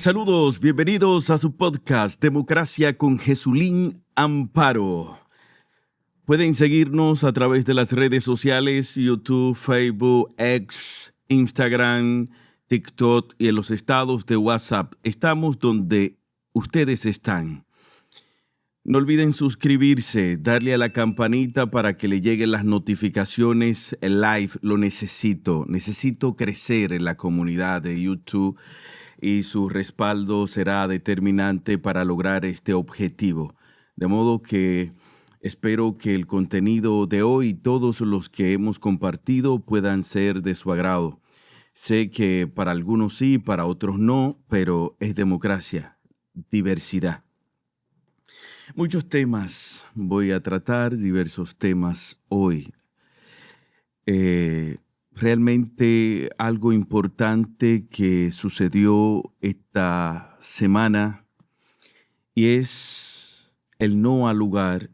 Saludos, bienvenidos a su podcast Democracia con Jesulín Amparo. Pueden seguirnos a través de las redes sociales, YouTube, Facebook, X, Instagram, TikTok y en los estados de WhatsApp. Estamos donde ustedes están. No olviden suscribirse, darle a la campanita para que le lleguen las notificaciones. El live lo necesito. Necesito crecer en la comunidad de YouTube y su respaldo será determinante para lograr este objetivo. De modo que espero que el contenido de hoy y todos los que hemos compartido puedan ser de su agrado. Sé que para algunos sí, para otros no, pero es democracia, diversidad. Muchos temas voy a tratar, diversos temas hoy. Realmente algo importante que sucedió esta semana y es el no al lugar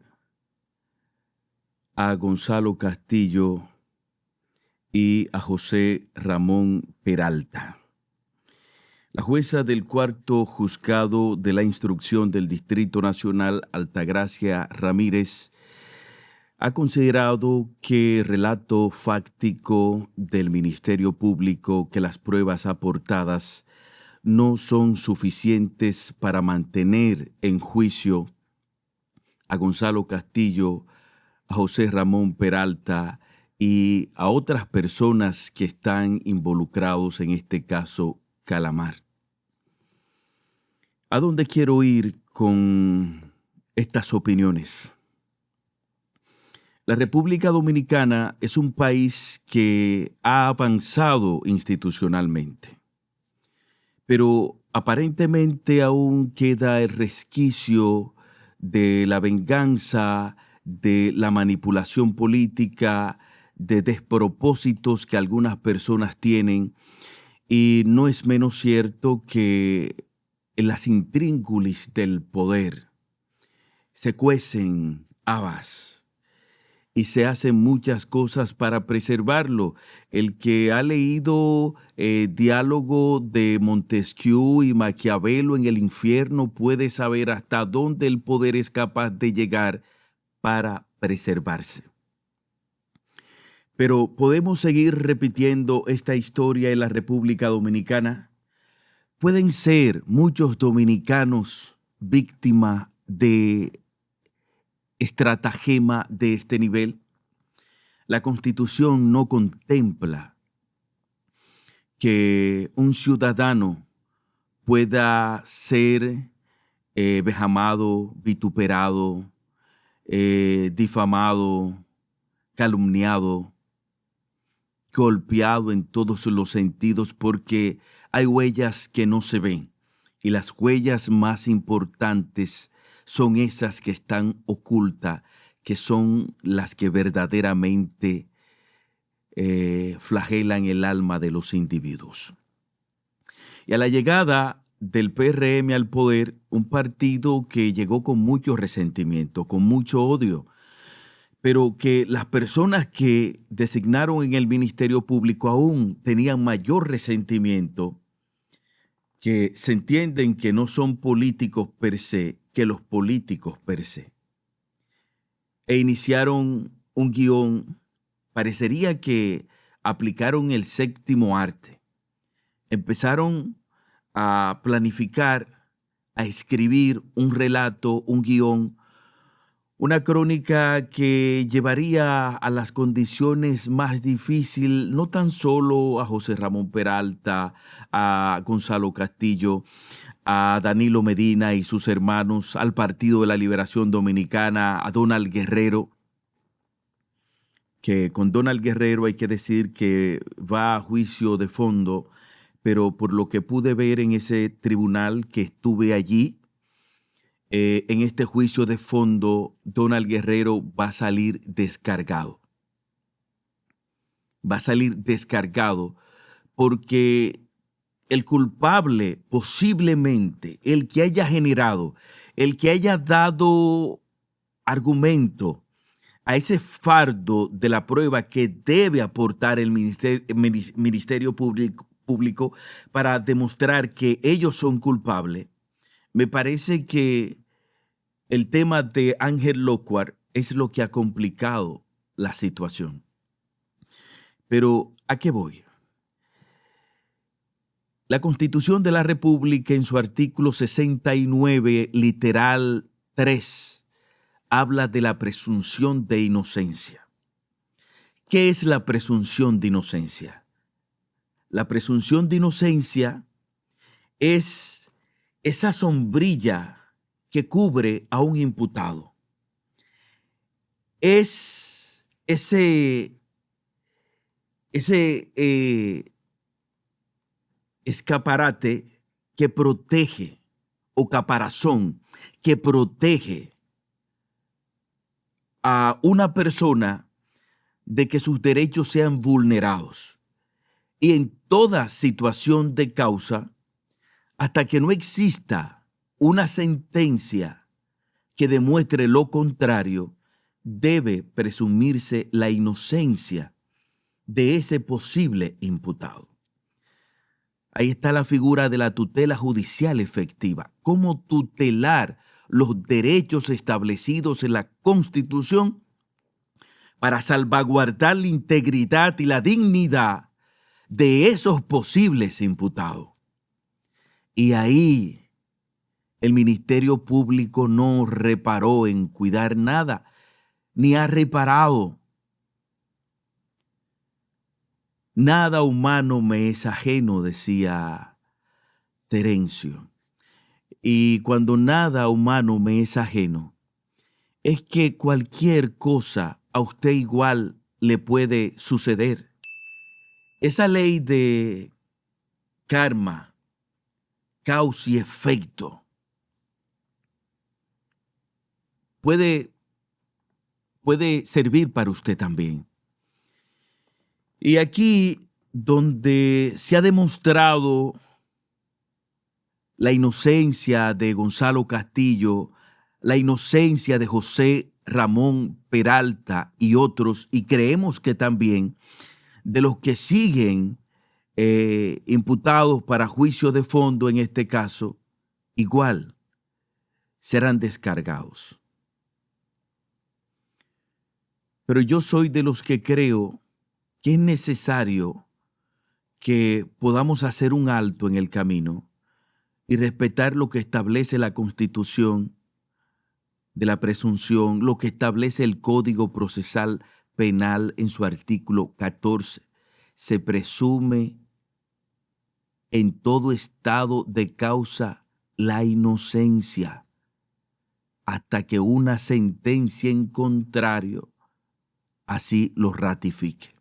a Gonzalo Castillo y a José Ramón Peralta. La jueza del cuarto juzgado de la instrucción del Distrito Nacional, Altagracia Ramírez, ha considerado que el relato fáctico del Ministerio Público, que las pruebas aportadas no son suficientes para mantener en juicio a Gonzalo Castillo, a José Ramón Peralta y a otras personas que están involucrados en este caso Calamar. ¿A dónde quiero ir con estas opiniones? La República Dominicana es un país que ha avanzado institucionalmente, pero aparentemente aún queda el resquicio de la venganza, de la manipulación política, de despropósitos que algunas personas tienen, y no es menos cierto que en las intríngulis del poder se cuecen habas y se hacen muchas cosas para preservarlo. El que ha leído diálogo de Montesquieu y Maquiavelo en el infierno puede saber hasta dónde el poder es capaz de llegar para preservarse. Pero ¿podemos seguir repitiendo esta historia en la República Dominicana? ¿Pueden ser muchos dominicanos víctimas de estratagema de este nivel? La Constitución no contempla que un ciudadano pueda ser vejamado, vituperado, difamado, calumniado, golpeado en todos los sentidos, porque hay huellas que no se ven, y las huellas más importantes son esas que están ocultas, que son las que verdaderamente flagelan el alma de los individuos. Y a la llegada del PRM al poder, un partido que llegó con mucho resentimiento, con mucho odio, pero que las personas que designaron en el Ministerio Público aún tenían mayor resentimiento, que se entienden que no son políticos per se, que los políticos per se. E iniciaron un guión, parecería que aplicaron el séptimo arte. Empezaron a planificar, a escribir un relato, un guión, una crónica que llevaría a las condiciones más difíciles, no tan solo a José Ramón Peralta, a Gonzalo Castillo, a Danilo Medina y sus hermanos, al Partido de la Liberación Dominicana, a Donald Guerrero, que con Donald Guerrero hay que decir que va a juicio de fondo, pero por lo que pude ver en ese tribunal que estuve allí, en este juicio de fondo, Donald Guerrero va a salir descargado. Va a salir descargado porque el culpable, posiblemente, el que haya generado, el que haya dado argumento a ese fardo de la prueba que debe aportar el Ministerio público para demostrar que ellos son culpables, me parece que el tema de Ángel Lockhart es lo que ha complicado la situación. Pero, ¿a qué voy? La Constitución de la República, en su artículo 69, literal 3, habla de la presunción de inocencia. ¿Qué es la presunción de inocencia? La presunción de inocencia es esa sombrilla que cubre a un imputado. Es ese escaparate que protege, o caparazón que protege a una persona de que sus derechos sean vulnerados. Y en toda situación de causa, hasta que no exista una sentencia que demuestre lo contrario, debe presumirse la inocencia de ese posible imputado. Ahí está la figura de la tutela judicial efectiva. ¿Cómo tutelar los derechos establecidos en la Constitución para salvaguardar la integridad y la dignidad de esos posibles imputados? Y ahí el Ministerio Público no reparó en cuidar nada, ni ha reparado. Nada humano me es ajeno, decía Terencio. Y cuando nada humano me es ajeno, es que cualquier cosa a usted igual le puede suceder. Esa ley de karma, causa y efecto, puede servir para usted también. Y aquí donde se ha demostrado la inocencia de Gonzalo Castillo, la inocencia de José Ramón Peralta y otros, y creemos que también de los que siguen imputados para juicio de fondo en este caso, igual serán descargados. Pero yo soy de los que creo que es necesario que podamos hacer un alto en el camino y respetar lo que establece la Constitución de la presunción, lo que establece el Código Procesal Penal en su artículo 14. Se presume en todo estado de causa la inocencia hasta que una sentencia en contrario así lo ratifique.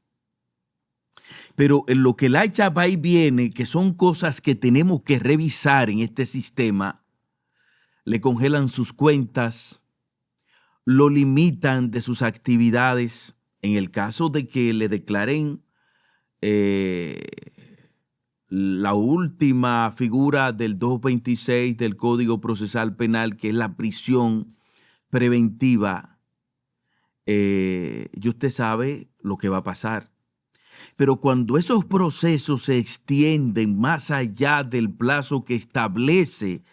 Pero en lo que la hacha va y viene, que son cosas que tenemos que revisar en este sistema, le congelan sus cuentas, lo limitan de sus actividades. En el caso de que le declaren la última figura del 226 del Código Procesal Penal, que es la prisión preventiva, y usted sabe lo que va a pasar. Pero cuando esos procesos se extienden más allá del plazo que establece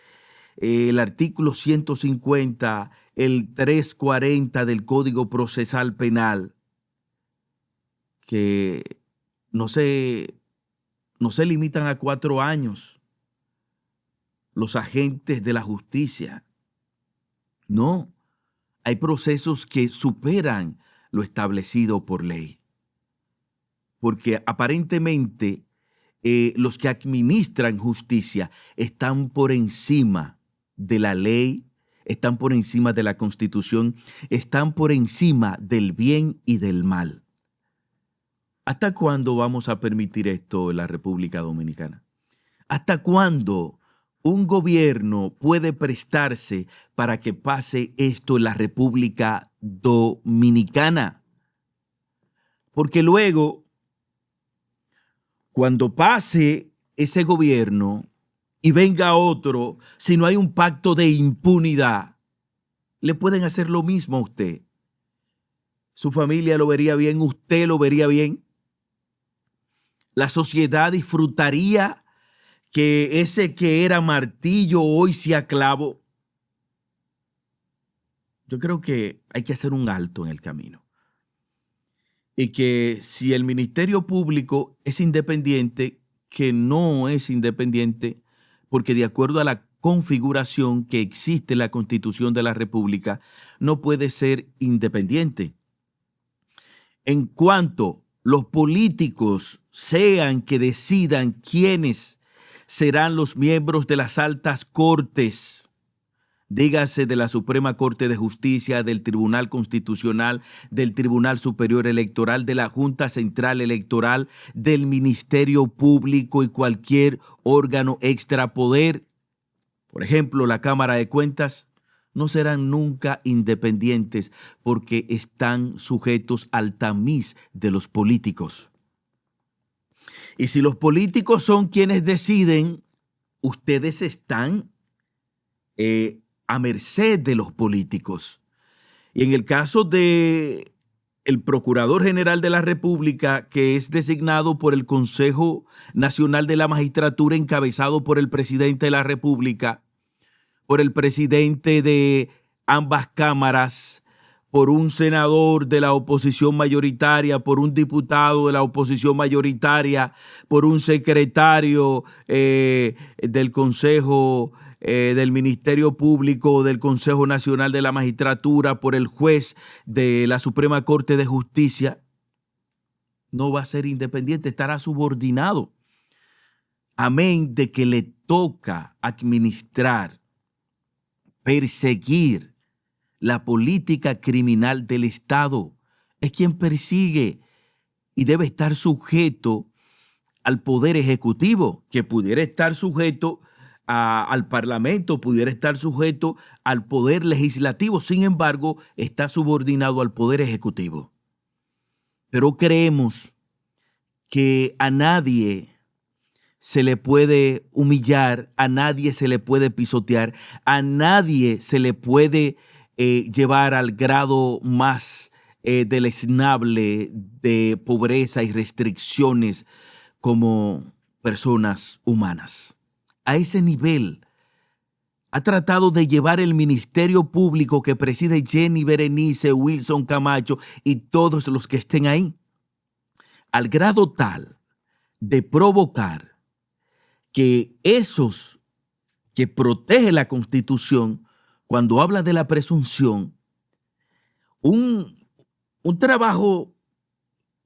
el artículo 150, el 340 del Código Procesal Penal, que no se limitan a 4 años los agentes de la justicia. No, hay procesos que superan lo establecido por ley. Porque aparentemente los que administran justicia están por encima de la ley, están por encima de la Constitución, están por encima del bien y del mal. ¿Hasta cuándo vamos a permitir esto en la República Dominicana? ¿Hasta cuándo un gobierno puede prestarse para que pase esto en la República Dominicana? Porque luego, cuando pase ese gobierno y venga otro, si no hay un pacto de impunidad, le pueden hacer lo mismo a usted. Su familia lo vería bien, usted lo vería bien. La sociedad disfrutaría que ese que era martillo hoy sea clavo. Yo creo que hay que hacer un alto en el camino. Y que si el Ministerio Público es independiente, que no es independiente, porque de acuerdo a la configuración que existe en la Constitución de la República, no puede ser independiente. En cuanto los políticos sean que decidan quiénes serán los miembros de las altas cortes, dígase de la Suprema Corte de Justicia, del Tribunal Constitucional, del Tribunal Superior Electoral, de la Junta Central Electoral, del Ministerio Público y cualquier órgano extrapoder, por ejemplo, la Cámara de Cuentas, no serán nunca independientes porque están sujetos al tamiz de los políticos. Y si los políticos son quienes deciden, ustedes están a merced de los políticos. Y en el caso de el Procurador General de la República, que es designado por el Consejo Nacional de la Magistratura, encabezado por el presidente de la República, por el presidente de ambas cámaras, por un senador de la oposición mayoritaria, por un diputado de la oposición mayoritaria, por un secretario del Consejo del Ministerio Público, del Consejo Nacional de la Magistratura, por el juez de la Suprema Corte de Justicia, no va a ser independiente, estará subordinado. Amén de que le toca administrar, perseguir la política criminal del Estado. Es quien persigue y debe estar sujeto al Poder Ejecutivo, que pudiera estar sujeto al Parlamento, pudiera estar sujeto al Poder Legislativo. Sin embargo, está subordinado al Poder Ejecutivo. Pero creemos que a nadie se le puede humillar, a nadie se le puede pisotear, a nadie se le puede llevar al grado más deleznable de pobreza y restricciones como personas humanas. A ese nivel ha tratado de llevar el Ministerio Público que preside Jenny Berenice, Wilson Camacho y todos los que estén ahí, al grado tal de provocar que esos que protege la Constitución, cuando habla de la presunción, un trabajo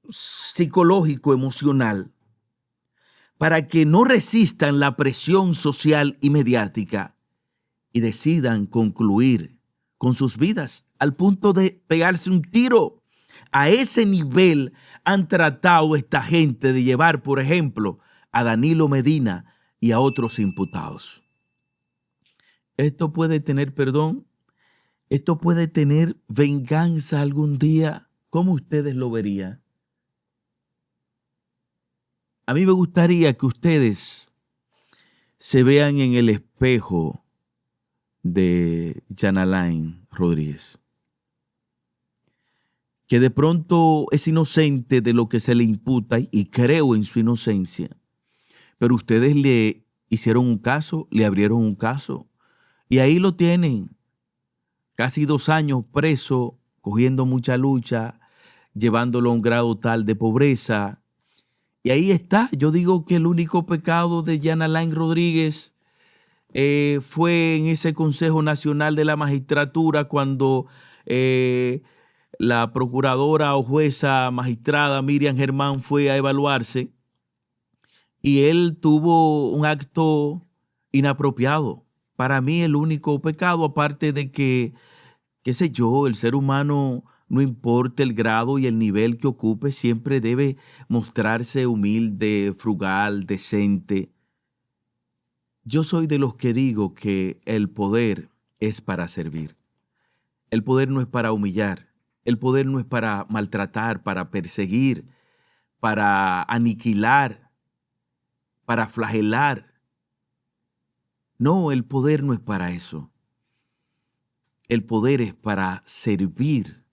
psicológico, emocional, para que no resistan la presión social y mediática y decidan concluir con sus vidas al punto de pegarse un tiro. A ese nivel han tratado esta gente de llevar, por ejemplo, a Danilo Medina y a otros imputados. ¿Esto puede tener perdón? ¿Esto puede tener venganza algún día? ¿Cómo ustedes lo verían? A mí me gustaría que ustedes se vean en el espejo de Jan Alain Rodríguez, que de pronto es inocente de lo que se le imputa y creo en su inocencia, pero ustedes le hicieron un caso, le abrieron un caso y ahí lo tienen, casi 2 años preso, cogiendo mucha lucha, llevándolo a un grado tal de pobreza. Y ahí está. Yo digo que el único pecado de Jan Alain Rodríguez fue en ese Consejo Nacional de la Magistratura cuando la procuradora o jueza magistrada Miriam Germán fue a evaluarse y él tuvo un acto inapropiado. Para mí el único pecado, aparte de que, qué sé yo, el ser humano, no importa el grado y el nivel que ocupe, siempre debe mostrarse humilde, frugal, decente. Yo soy de los que digo que el poder es para servir. El poder no es para humillar. El poder no es para maltratar, para perseguir, para aniquilar, para flagelar. No, el poder no es para eso. El poder es para servir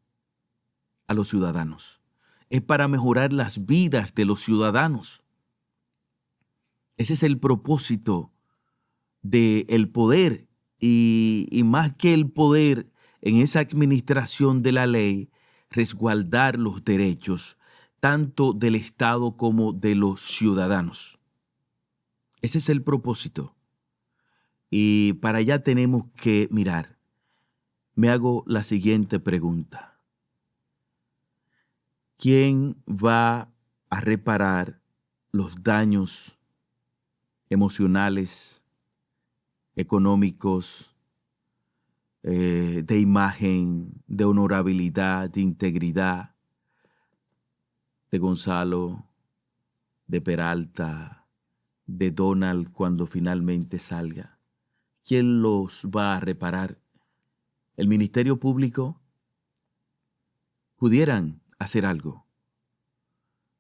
a los ciudadanos. Es para mejorar las vidas de los ciudadanos. Ese es el propósito del poder y más que el poder en esa administración de la ley, resguardar los derechos tanto del Estado como de los ciudadanos. Ese es el propósito. Y para allá tenemos que mirar. Me hago la siguiente pregunta. ¿Quién va a reparar los daños emocionales, económicos, de imagen, de honorabilidad, de integridad de Gonzalo, de Peralta, de Donald cuando finalmente salga? ¿Quién los va a reparar? ¿El Ministerio Público? Pudieran hacer algo,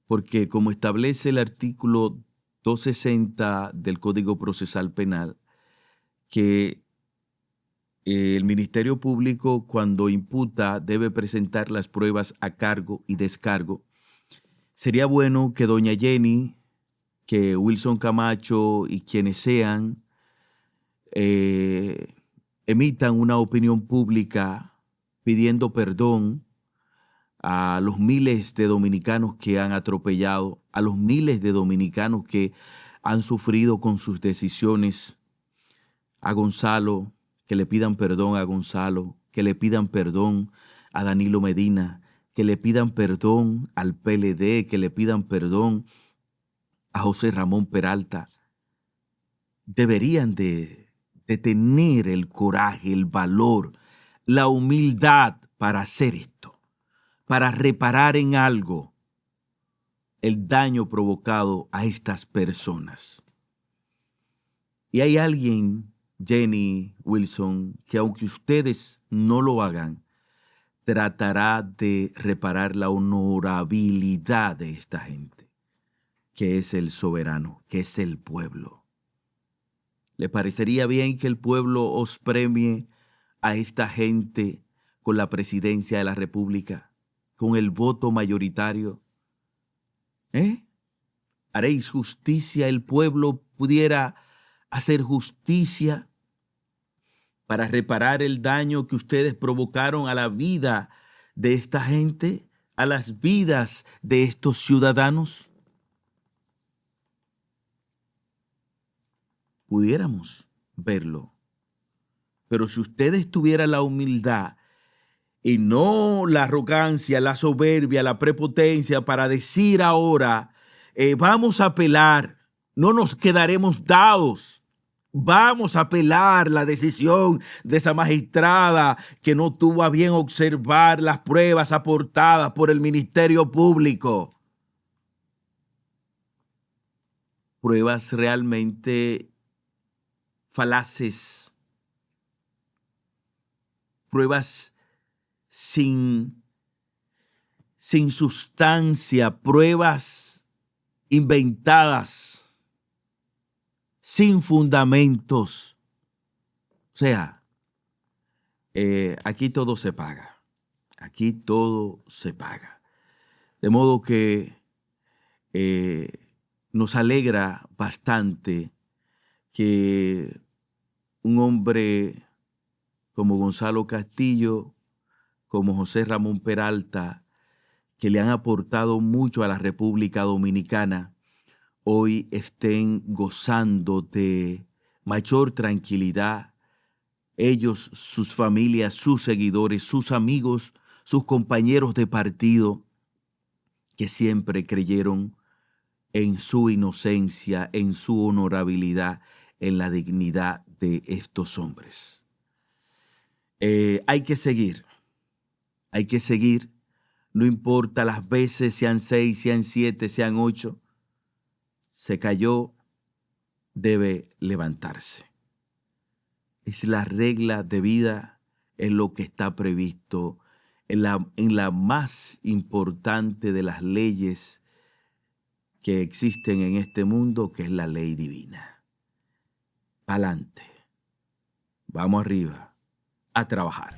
porque como establece el artículo 260 del Código Procesal Penal, que el Ministerio Público cuando imputa debe presentar las pruebas a cargo y descargo. Sería bueno que doña Jenny, que Wilson Camacho y quienes sean emitan una opinión pública pidiendo perdón a los miles de dominicanos que han atropellado, a los miles de dominicanos que han sufrido con sus decisiones, a Gonzalo, que le pidan perdón a Gonzalo, que le pidan perdón a Danilo Medina, que le pidan perdón al PLD, que le pidan perdón a José Ramón Peralta. Deberían de tener el coraje, el valor, la humildad para hacer esto, para reparar en algo el daño provocado a estas personas. Y hay alguien, Jenny, Wilson, que aunque ustedes no lo hagan, tratará de reparar la honorabilidad de esta gente, que es el soberano, que es el pueblo. ¿Le parecería bien que el pueblo os premie a esta gente con la presidencia de la República, con el voto mayoritario? ¿Haréis justicia? ¿El pueblo pudiera hacer justicia para reparar el daño que ustedes provocaron a la vida de esta gente, a las vidas de estos ciudadanos? Pudiéramos verlo. Pero si ustedes tuvieran la humildad y no la arrogancia, la soberbia, la prepotencia para decir ahora, vamos a apelar, no nos quedaremos dados, vamos a apelar la decisión de esa magistrada que no tuvo a bien observar las pruebas aportadas por el Ministerio Público. Pruebas realmente falaces, pruebas sin sustancia, pruebas inventadas, sin fundamentos. O sea, aquí todo se paga. Aquí todo se paga. De modo que nos alegra bastante que un hombre como Gonzalo Castillo, como José Ramón Peralta, que le han aportado mucho a la República Dominicana, hoy estén gozando de mayor tranquilidad. Ellos, sus familias, sus seguidores, sus amigos, sus compañeros de partido, que siempre creyeron en su inocencia, en su honorabilidad, en la dignidad de estos hombres. Hay que seguir, no importa las veces, sean 6, sean 7, sean 8, se cayó, debe levantarse. Es la regla de vida, es lo que está previsto en la más importante de las leyes que existen en este mundo, que es la ley divina. Pa'lante, vamos arriba, a trabajar.